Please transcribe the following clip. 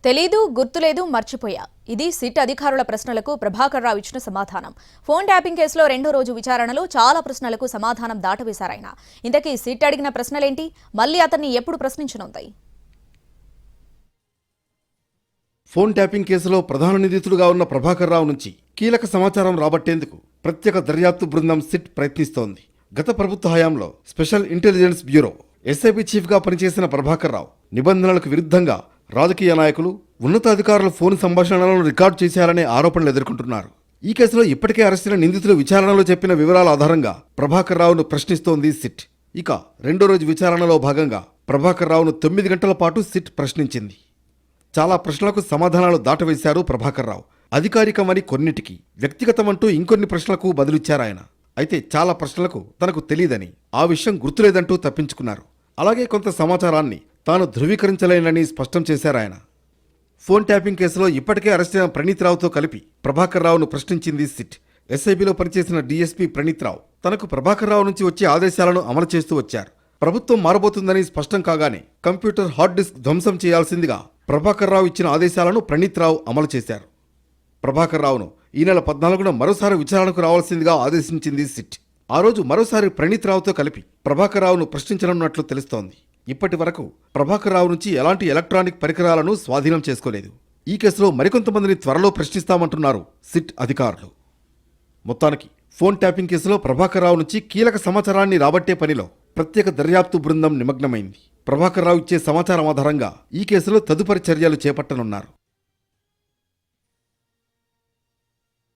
తెలీదు, గుర్తులేదు, మర్చిపోయా. ఇది సిట్ అధికారుల ప్రశ్నలకు ప్రభాకర్ రావు ఇచ్చిన సమాధానం. ఫోన్ ట్యాపింగ్ కేసులో రెండో రోజు విచారణలో చాలా ప్రశ్నలకు సమాధానం దాటవేశారాయన. ఇంతకీ సిట్ అడిగిన ప్రశ్నలేంటి? మళ్ళీ అతన్ని ఎప్పుడు ప్రశ్నించనుంది? ఫోన్ ట్యాపింగ్ కేసులో ప్రధాన నిందితుడుగా ఉన్న ప్రభాకర్ రావు నుంచి కీలక సమాచారం రాబట్టేందుకు ప్రత్యేక దర్యాప్తు బృందం సిట్ ప్రయత్నిస్తోంది. గత ప్రభుత్వ హయాంలో స్పెషల్ ఇంటెలిజెన్స్ బ్యూరో ఎస్ఐబి చీఫ్గా పనిచేసిన ప్రభాకర్ రావు నిబంధనలకు విరుద్ధంగా రాజకీయ నాయకులు, ఉన్నతాధికారుల ఫోన్ సంభాషణలను రికార్డు చేశారనే ఆరోపణలు ఎదుర్కొంటున్నారు. ఈ కేసులో ఇప్పటికే అరెస్టైన నిందితులు విచారణలో చెప్పిన వివరాల ఆధారంగా ప్రభాకర్ రావును ప్రశ్నిస్తోంది సిట్. ఇక రెండో రోజు విచారణలో భాగంగా ప్రభాకర్ రావును 9 గంటల పాటు సిట్ ప్రశ్నించింది. చాలా ప్రశ్నలకు సమాధానాలు దాటవేశారు ప్రభాకర్ రావు. అధికారికమని కొన్నిటికి, వ్యక్తిగతమంటూ ఇంకొన్ని ప్రశ్నలకు బదులిచ్చారాయన. అయితే చాలా ప్రశ్నలకు తనకు తెలియదని, ఆ విషయం గుర్తులేదంటూ తప్పించుకున్నారు. అలాగే కొంత సమాచారాన్ని తాను ధృవీకరించలేనని స్పష్టం చేశారాయన. ఫోన్ ట్యాపింగ్ కేసులో ఇప్పటికే అరెస్టైన ప్రణీత్ రావుతో కలిపి ప్రభాకర్ రావును ప్రశ్నించింది సిట్. ఎస్ఐబిలో పనిచేసిన డీఎస్పీ ప్రణీత్ రావు తనకు ప్రభాకర్ రావు నుంచి వచ్చే ఆదేశాలను అమలు చేస్తూ వచ్చారు. ప్రభుత్వం మారబోతుందని స్పష్టం కాగానే కంప్యూటర్ హార్డ్ డిస్క్ ధ్వంసం చేయాల్సిందిగా ప్రభాకర్ రావు ఇచ్చిన ఆదేశాలను ప్రణీత్ రావు అమలు చేశారు. ప్రభాకర్ రావును ఈ నెల 14న మరోసారి విచారణకు రావాల్సిందిగా ఆదేశించింది సిట్. ఆ రోజు మరోసారి ప్రణీత్ రావుతో కలిపి ప్రభాకర్ రావును ప్రశ్నించనున్నట్లు తెలుస్తోంది. ఇప్పటి వరకు ప్రభాకర్ రావు నుంచి ఎలాంటి ఎలక్ట్రానిక్ పరికరాలను స్వాధీనం చేసుకోలేదు. ఈ కేసులో మరికొంతమందిని త్వరలో ప్రశ్నిస్తామంటున్నారు సిట్ అధికారులు. మొత్తానికి ఫోన్ ట్యాపింగ్ కేసులో ప్రభాకర్ రావు నుంచి కీలక సమాచారాన్ని రాబట్టే పనిలో ప్రత్యేక దర్యాప్తు బృందం నిమగ్నమైంది. ప్రభాకర్ రావు ఇచ్చే సమాచారం ఆధారంగా ఈ కేసులో తదుపరి చర్యలు చేపట్టనున్నారు.